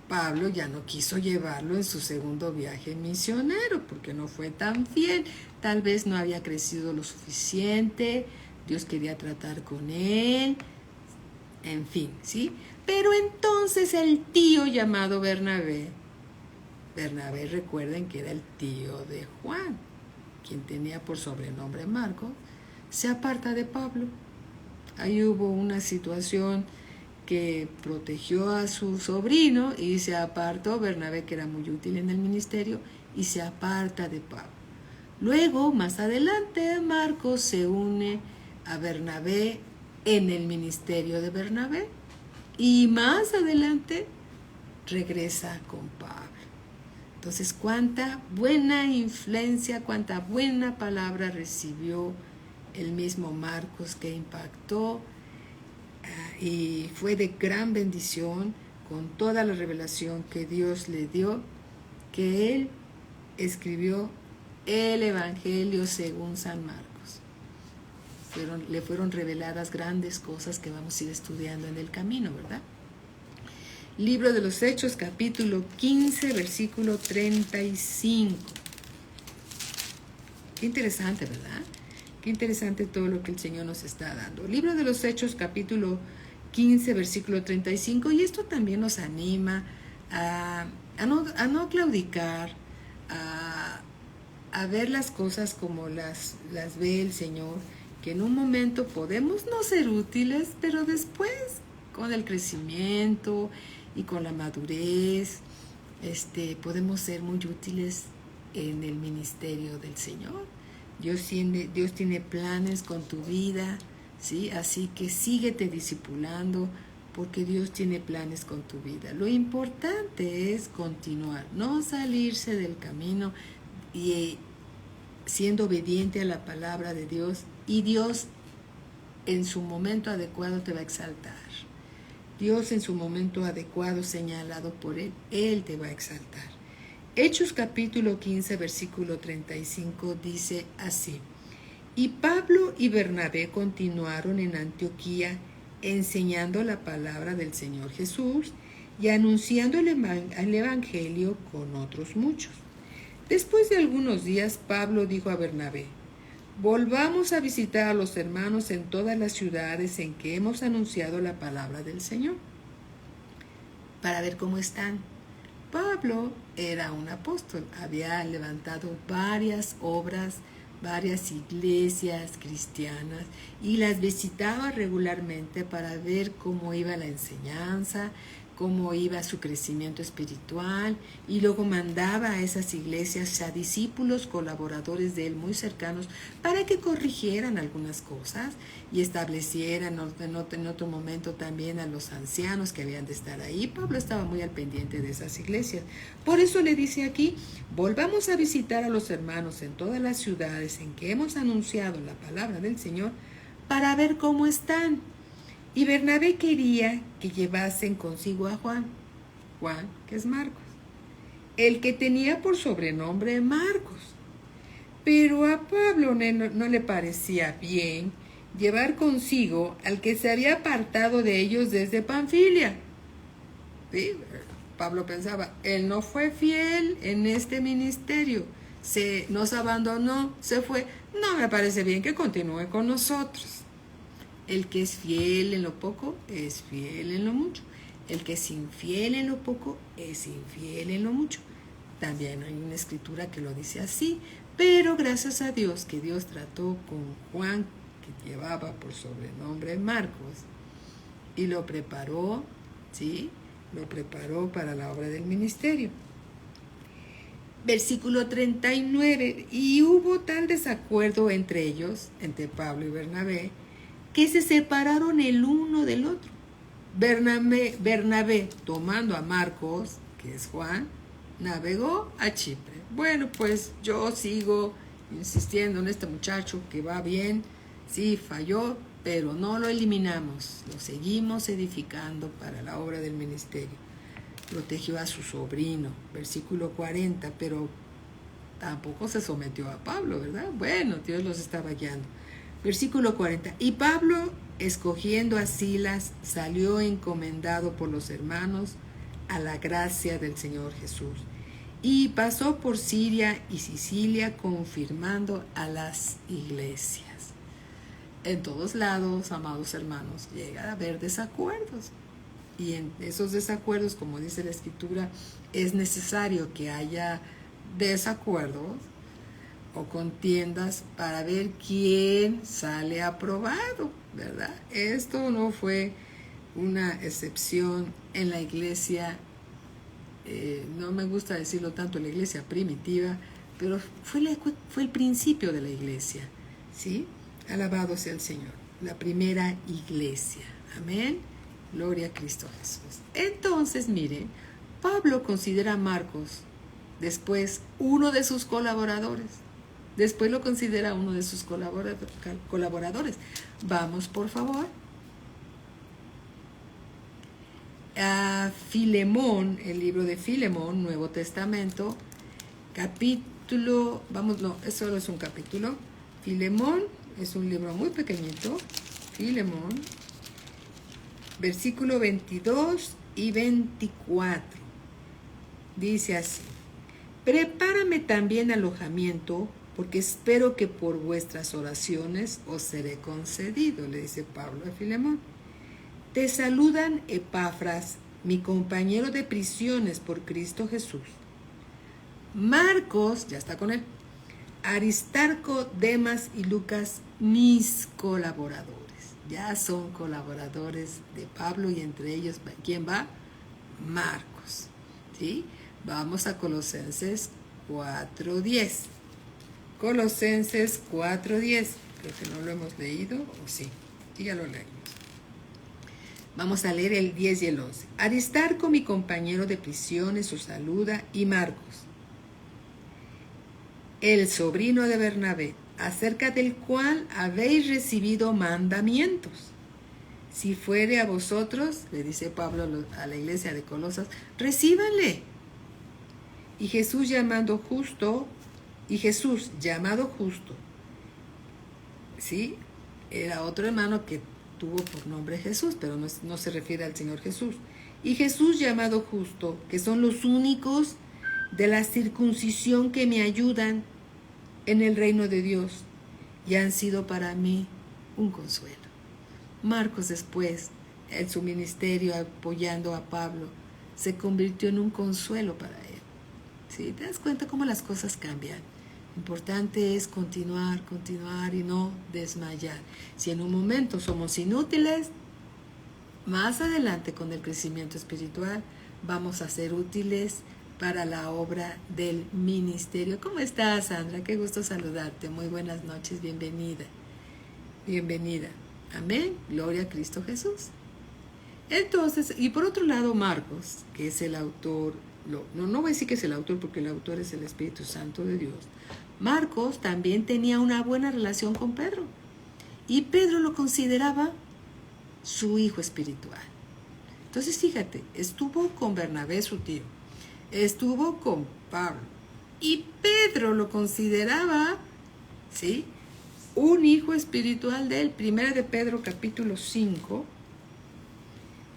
Pablo ya no quiso llevarlo en su segundo viaje misionero porque no fue tan fiel. Tal vez no había crecido lo suficiente. Dios quería tratar con él. En fin, ¿sí? Pero entonces el tío llamado Bernabé, recuerden que era el tío de Juan, quien tenía por sobrenombre Marcos, se aparta de Pablo. Ahí hubo una situación que protegió a su sobrino y se apartó. Bernabé, que era muy útil en el ministerio, y se aparta de Pablo. Luego, más adelante, Marcos se une a Bernabé en el ministerio de Bernabé y más adelante regresa con Pablo. Entonces, cuánta buena influencia, cuánta buena palabra recibió el mismo Marcos, que impactó y fue de gran bendición con toda la revelación que Dios le dio, que él escribió el Evangelio según San Marcos. Le fueron reveladas grandes cosas que vamos a ir estudiando en el camino, ¿verdad? Libro de los Hechos, capítulo 15, versículo 35. Qué interesante, ¿verdad? Qué interesante todo lo que el Señor nos está dando. Libro de los Hechos, capítulo 15, versículo 35. Y esto también nos anima a no claudicar, a ver las cosas como las ve el Señor, que en un momento podemos no ser útiles, pero después, con el crecimiento y con la madurez, podemos ser muy útiles en el ministerio del Señor. Dios tiene planes con tu vida, ¿sí? Así que síguete discipulando, porque Dios tiene planes con tu vida. Lo importante es continuar, no salirse del camino y siendo obediente a la palabra de Dios, y Dios en su momento adecuado te va a exaltar. Dios en su momento adecuado, señalado por Él te va a exaltar. Hechos capítulo 15, versículo 35 dice así: y Pablo y Bernabé continuaron en Antioquía enseñando la palabra del Señor Jesús y anunciando el Evangelio con otros muchos. Después de algunos días, Pablo dijo a Bernabé: volvamos a visitar a los hermanos en todas las ciudades en que hemos anunciado la palabra del Señor, para ver cómo están. Pablo era un apóstol, había levantado varias obras, varias iglesias cristianas, y las visitaba regularmente para ver cómo iba la enseñanza, cómo iba su crecimiento espiritual, y luego mandaba a esas iglesias a discípulos, colaboradores de él muy cercanos, para que corrigieran algunas cosas y establecieran en otro momento también a los ancianos que habían de estar ahí. Pablo estaba muy al pendiente de esas iglesias. Por eso le dice aquí: volvamos a visitar a los hermanos en todas las ciudades en que hemos anunciado la palabra del Señor, para ver cómo están. Y Bernabé quería que llevasen consigo a Juan, que es Marcos, el que tenía por sobrenombre Marcos. Pero a Pablo no le parecía bien llevar consigo al que se había apartado de ellos desde Panfilia. ¿Sí? Pablo pensaba, él no fue fiel en este ministerio, nos abandonó, se fue, no me parece bien que continúe con nosotros. El que es fiel en lo poco, es fiel en lo mucho. El que es infiel en lo poco, es infiel en lo mucho. También hay una escritura que lo dice así, pero gracias a Dios que Dios trató con Juan, que llevaba por sobrenombre Marcos, y lo preparó, ¿sí? Lo preparó para la obra del ministerio. Versículo 39, y hubo tal desacuerdo entre ellos, entre Pablo y Bernabé, que se separaron el uno del otro. Bernabé, tomando a Marcos, que es Juan, navegó a Chipre. Bueno, pues yo sigo insistiendo en este muchacho que va bien, sí, falló, pero no lo eliminamos, lo seguimos edificando para la obra del ministerio. Protegió a su sobrino, versículo 40, pero tampoco se sometió a Pablo, ¿verdad? Bueno, Dios los estaba guiando. Versículo 40, y Pablo, escogiendo a Silas, salió encomendado por los hermanos a la gracia del Señor Jesús, y pasó por Siria y Sicilia, confirmando a las iglesias. En todos lados, amados hermanos, llega a haber desacuerdos. Y en esos desacuerdos, como dice la Escritura, es necesario que haya desacuerdos o contiendas para ver quién sale aprobado, ¿verdad? Esto no fue una excepción en la iglesia, no me gusta decirlo tanto, la iglesia primitiva, pero fue el principio de la iglesia, ¿sí? Alabado sea el Señor, la primera iglesia, amén, gloria a Cristo Jesús. Entonces, miren, Pablo considera a Marcos después uno de sus colaboradores, después lo considera uno de sus colaboradores. Vamos, por favor, a Filemón, el libro de Filemón, Nuevo Testamento, capítulo, eso solo es un capítulo. Filemón es un libro muy pequeñito. Filemón, versículo 22 y 24. Dice así: prepárame también alojamiento, porque espero que por vuestras oraciones os seré concedido, le dice Pablo a Filemón. Te saludan Epafras, mi compañero de prisiones por Cristo Jesús. Marcos, ya está con él. Aristarco, Demas y Lucas, mis colaboradores. Ya son colaboradores de Pablo, y entre ellos, ¿quién va? Marcos. ¿Sí? Vamos a Colosenses 4:10. Colosenses 4:10. Creo que no lo hemos leído, ¿o sí? Sí, ya lo leímos. Vamos a leer el 10 y el 11. Aristarco, mi compañero de prisiones, os saluda, y Marcos, el sobrino de Bernabé, acerca del cual habéis recibido mandamientos. Si fuere a vosotros, le dice Pablo a la iglesia de Colosas, recíbanle. Y Jesús llamado justo, ¿sí? Era otro hermano que tuvo por nombre Jesús, pero no se refiere al Señor Jesús. Y Jesús llamado justo, que son los únicos de la circuncisión que me ayudan en el reino de Dios, y han sido para mí un consuelo. Marcos después, en su ministerio apoyando a Pablo, se convirtió en un consuelo para él. ¿Sí? ¿Te das cuenta cómo las cosas cambian? Importante es continuar y no desmayar. Si en un momento somos inútiles, más adelante con el crecimiento espiritual vamos a ser útiles para la obra del ministerio. ¿Cómo estás, Sandra? Qué gusto saludarte. Muy buenas noches, bienvenida. Bienvenida. Amén. Gloria a Cristo Jesús. Entonces, y por otro lado, Marcos, que es el autor, no voy a decir que es el autor, porque el autor es el Espíritu Santo de Dios. Marcos también tenía una buena relación con Pedro, y Pedro lo consideraba su hijo espiritual. Entonces, fíjate, estuvo con Bernabé, su tío, estuvo con Pablo, y Pedro lo consideraba ¿sí? Un hijo espiritual de él. Primera de Pedro capítulo 5.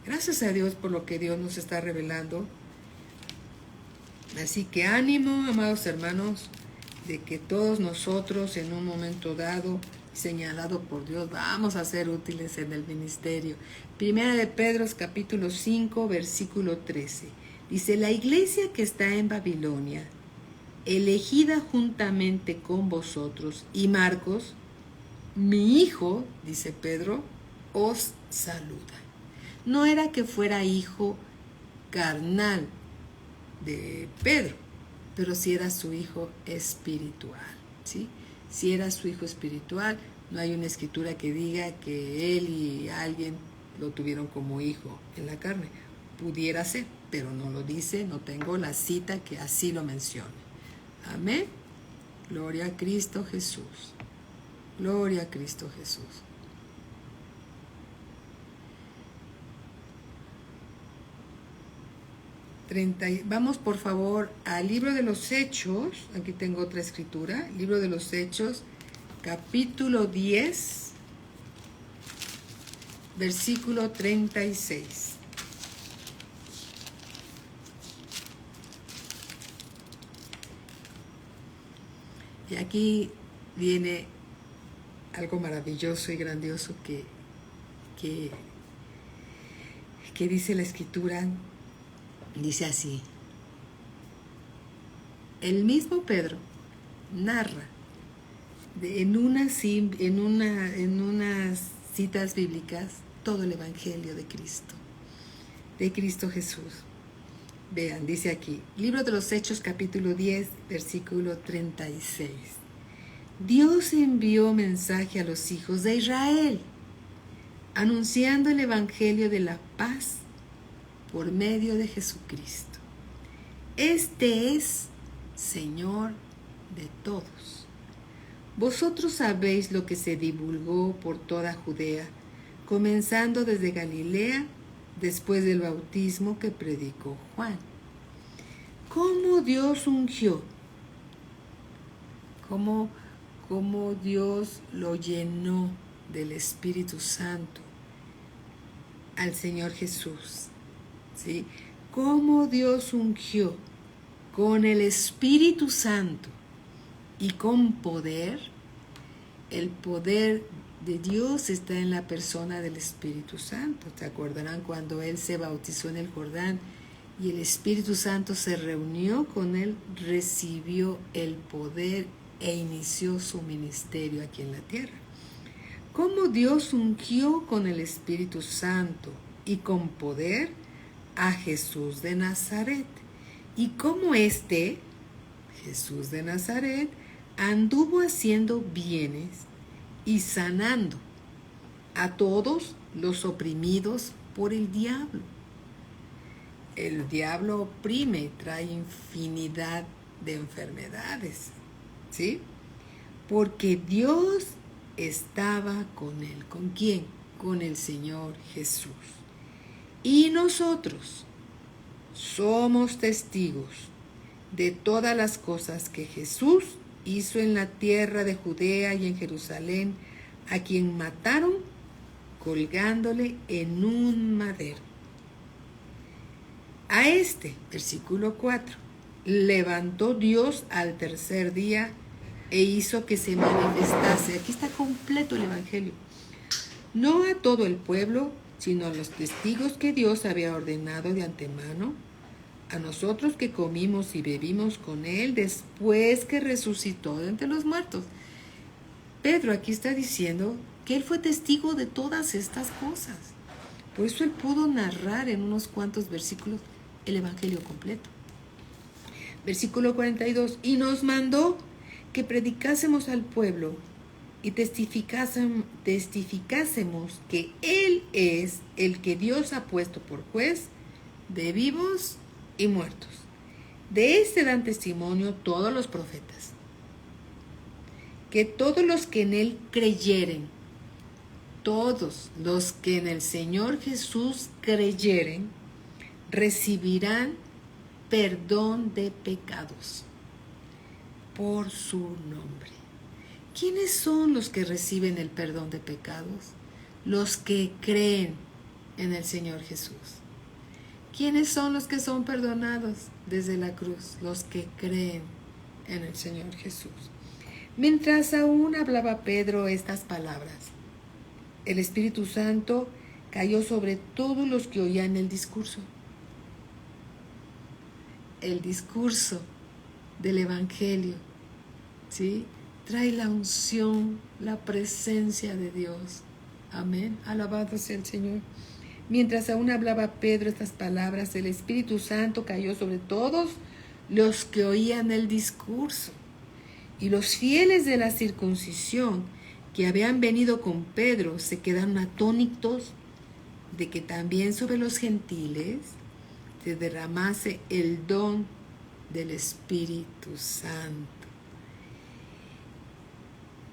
Gracias a Dios por lo que Dios nos está revelando. Así que ánimo, amados hermanos, de que todos nosotros en un momento dado, señalado por Dios, vamos a ser útiles en el ministerio. Primera de Pedro capítulo 5, versículo 13. Dice, la iglesia que está en Babilonia, elegida juntamente con vosotros, y Marcos, mi hijo, dice Pedro, os saluda. No era que fuera hijo carnal de Pedro, pero sí era su hijo espiritual, ¿sí? Si era su hijo espiritual, no hay una escritura que diga que él y alguien lo tuvieron como hijo en la carne. Pudiera ser, pero no lo dice, no tengo la cita que así lo mencione. Amén. Gloria a Cristo Jesús. Gloria a Cristo Jesús. Vamos por favor al libro de los Hechos. Aquí tengo otra escritura. Libro de los Hechos, capítulo 10, versículo 36. Y aquí viene algo maravilloso y grandioso que dice la escritura. Dice así, el mismo Pedro narra en unas citas bíblicas todo el Evangelio de Cristo Jesús. Vean, dice aquí, libro de los Hechos capítulo 10, versículo 36. Dios envió mensaje a los hijos de Israel, anunciando el Evangelio de la paz por medio de Jesucristo. Este es Señor de todos. Vosotros sabéis lo que se divulgó por toda Judea, comenzando desde Galilea, después del bautismo que predicó Juan. Cómo Dios ungió, cómo Dios lo llenó del Espíritu Santo al Señor Jesús. ¿Sí? Cómo Dios ungió con el Espíritu Santo y con poder. El poder de Dios está en la persona del Espíritu Santo. ¿Se acordarán cuando Él se bautizó en el Jordán y el Espíritu Santo se reunió con Él? Recibió el poder e inició su ministerio aquí en la tierra. Cómo Dios ungió con el Espíritu Santo y con poder a Jesús de Nazaret, y cómo Jesús de Nazaret, anduvo haciendo bienes y sanando a todos los oprimidos por el diablo. El diablo oprime, trae infinidad de enfermedades, ¿sí? Porque Dios estaba con él. ¿Con quién? Con el Señor Jesús. Y nosotros somos testigos de todas las cosas que Jesús hizo en la tierra de Judea y en Jerusalén, a quien mataron colgándole en un madero. A versículo 4, levantó Dios al tercer día e hizo que se manifestase. Aquí está completo el Evangelio. No a todo el pueblo, sino a los testigos que Dios había ordenado de antemano, a nosotros que comimos y bebimos con Él después que resucitó de entre los muertos. Pedro aquí está diciendo que Él fue testigo de todas estas cosas. Por eso Él pudo narrar en unos cuantos versículos el Evangelio completo. Versículo 42, y nos mandó que predicásemos al pueblo y testificásemos que Él es el que Dios ha puesto por juez de vivos y muertos. De este dan testimonio todos los profetas, que todos los que en Él creyeren, todos los que en el Señor Jesús creyeren, recibirán perdón de pecados por su nombre. ¿Quiénes son los que reciben el perdón de pecados? Los que creen en el Señor Jesús. ¿Quiénes son los que son perdonados desde la cruz? Los que creen en el Señor Jesús. Mientras aún hablaba Pedro estas palabras, el Espíritu Santo cayó sobre todos los que oían el discurso. El discurso del Evangelio, ¿sí? Trae la unción, la presencia de Dios. Amén. Alabado sea el Señor. Mientras aún hablaba Pedro estas palabras, el Espíritu Santo cayó sobre todos los que oían el discurso. Y los fieles de la circuncisión que habían venido con Pedro se quedaron atónitos de que también sobre los gentiles se derramase el don del Espíritu Santo,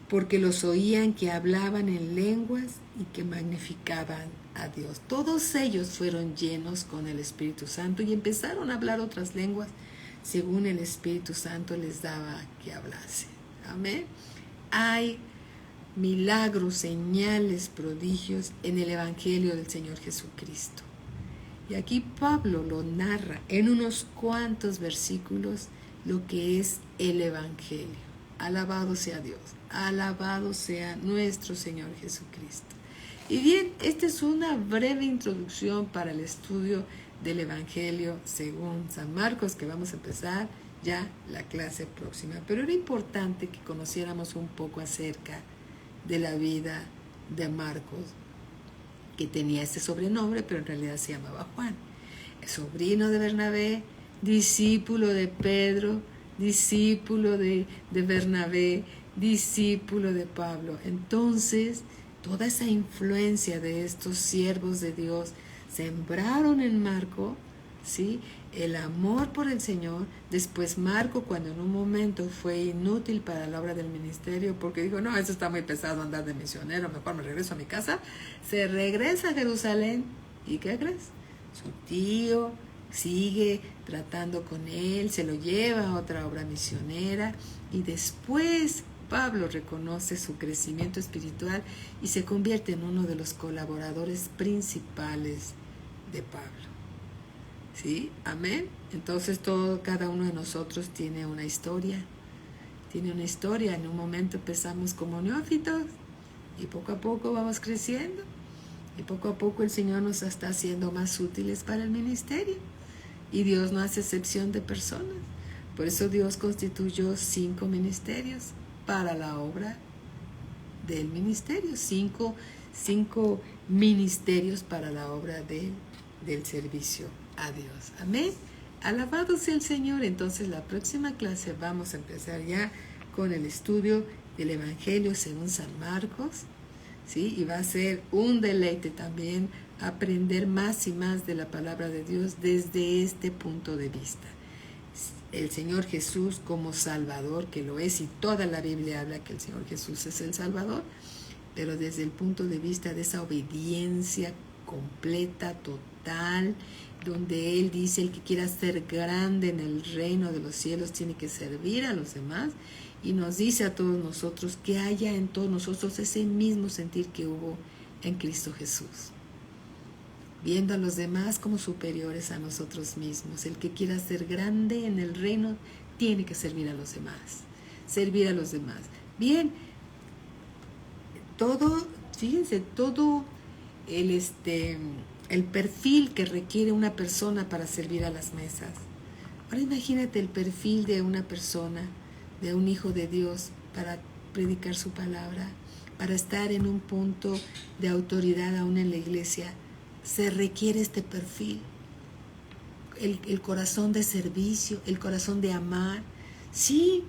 porque los oían que hablaban en lenguas y que magnificaban a Dios. Todos ellos fueron llenos con el Espíritu Santo y empezaron a hablar otras lenguas según el Espíritu Santo les daba que hablase. Amén. Hay milagros, señales, prodigios en el Evangelio del Señor Jesucristo. Y aquí Pablo lo narra en unos cuantos versículos lo que es el Evangelio. Alabado sea Dios, alabado sea nuestro Señor Jesucristo. Y bien, esta es una breve introducción para el estudio del Evangelio según San Marcos, que vamos a empezar ya la clase próxima. Pero era importante que conociéramos un poco acerca de la vida de Marcos, que tenía este sobrenombre, pero en realidad se llamaba Juan, el sobrino de Bernabé, discípulo de Pedro, discípulo de Bernabé, discípulo de Pablo. Entonces, toda esa influencia de estos siervos de Dios sembraron en Marco, ¿sí?, el amor por el Señor. Después Marco, cuando en un momento fue inútil para la obra del ministerio, porque dijo, no, eso está muy pesado andar de misionero, mejor me regreso a mi casa, se regresa a Jerusalén. ¿Y qué crees? Su tío sigue tratando con él, se lo lleva a otra obra misionera, y después Pablo reconoce su crecimiento espiritual y se convierte en uno de los colaboradores principales de Pablo. ¿Sí? Amén. Entonces cada uno de nosotros tiene una historia. En un momento empezamos como neófitos y poco a poco vamos creciendo, y poco a poco el Señor nos está haciendo más útiles para el ministerio, y Dios no hace excepción de personas. Por eso Dios constituyó 5 ministerios para la obra del ministerio, 5 ministerios para la obra del servicio a Dios. Amén. Alabado sea el Señor. Entonces la próxima clase vamos a empezar ya con el estudio del Evangelio según San Marcos, ¿sí? Y va a ser un deleite también aprender más y más de la palabra de Dios desde este punto de vista. El Señor Jesús como Salvador, que lo es, y toda la Biblia habla que el Señor Jesús es el Salvador, pero desde el punto de vista de esa obediencia completa, total, donde Él dice, el que quiera ser grande en el reino de los cielos tiene que servir a los demás, y nos dice a todos nosotros que haya en todos nosotros ese mismo sentir que hubo en Cristo Jesús, viendo a los demás como superiores a nosotros mismos. El que quiera ser grande en el reino tiene que servir a los demás. Bien, fíjense, todo el perfil que requiere una persona para servir a las mesas. Ahora imagínate el perfil de una persona, de un hijo de Dios, para predicar su palabra, para estar en un punto de autoridad aún en la iglesia. Se requiere este perfil, el corazón de servicio, el corazón de amar. Sí,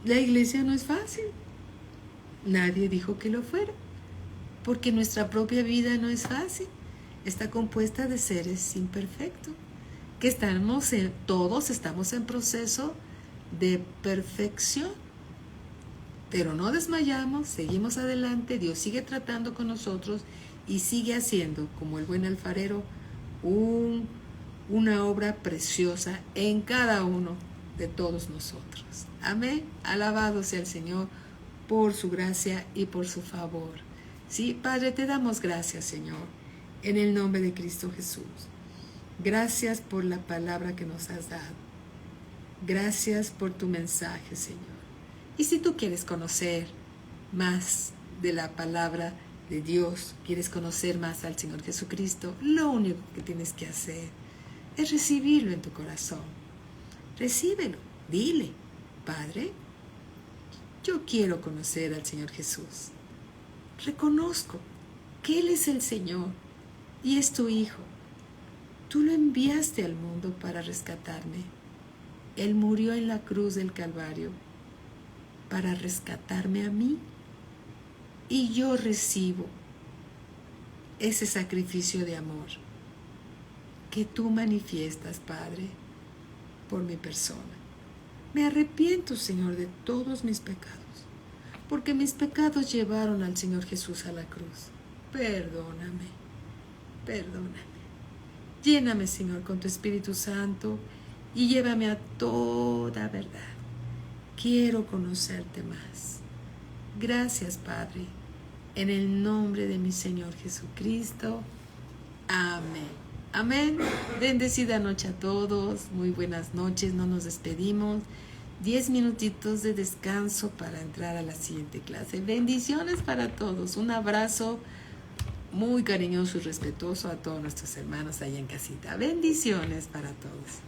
la iglesia no es fácil, nadie dijo que lo fuera, porque nuestra propia vida no es fácil. Está compuesta de seres imperfectos, que todos estamos en proceso de perfección, pero no desmayamos, seguimos adelante. Dios sigue tratando con nosotros y sigue haciendo, como el buen alfarero, una obra preciosa en cada uno de todos nosotros. Amén. Alabado sea el Señor por su gracia y por su favor. Sí, Padre, te damos gracias, Señor, en el nombre de Cristo Jesús. Gracias por la palabra que nos has dado. Gracias por tu mensaje, Señor. Y si tú quieres conocer más de la palabra de Dios, quieres conocer más al Señor Jesucristo, lo único que tienes que hacer es recibirlo en tu corazón. Recíbelo, dile, Padre, yo quiero conocer al Señor Jesús. Reconozco que Él es el Señor y es tu Hijo. Tú lo enviaste al mundo para rescatarme. Él murió en la cruz del Calvario para rescatarme a mí. Y yo recibo ese sacrificio de amor que tú manifiestas, Padre, por mi persona. Me arrepiento, Señor, de todos mis pecados, porque mis pecados llevaron al Señor Jesús a la cruz. Perdóname, perdóname. Lléname, Señor, con tu Espíritu Santo y llévame a toda verdad. Quiero conocerte más. Gracias, Padre, en el nombre de mi Señor Jesucristo. Amén. Amén. Bendecida noche a todos. Muy buenas noches. No nos despedimos. 10 minutitos de descanso para entrar a la siguiente clase. Bendiciones para todos. Un abrazo muy cariñoso y respetuoso a todos nuestros hermanos allá en casita. Bendiciones para todos.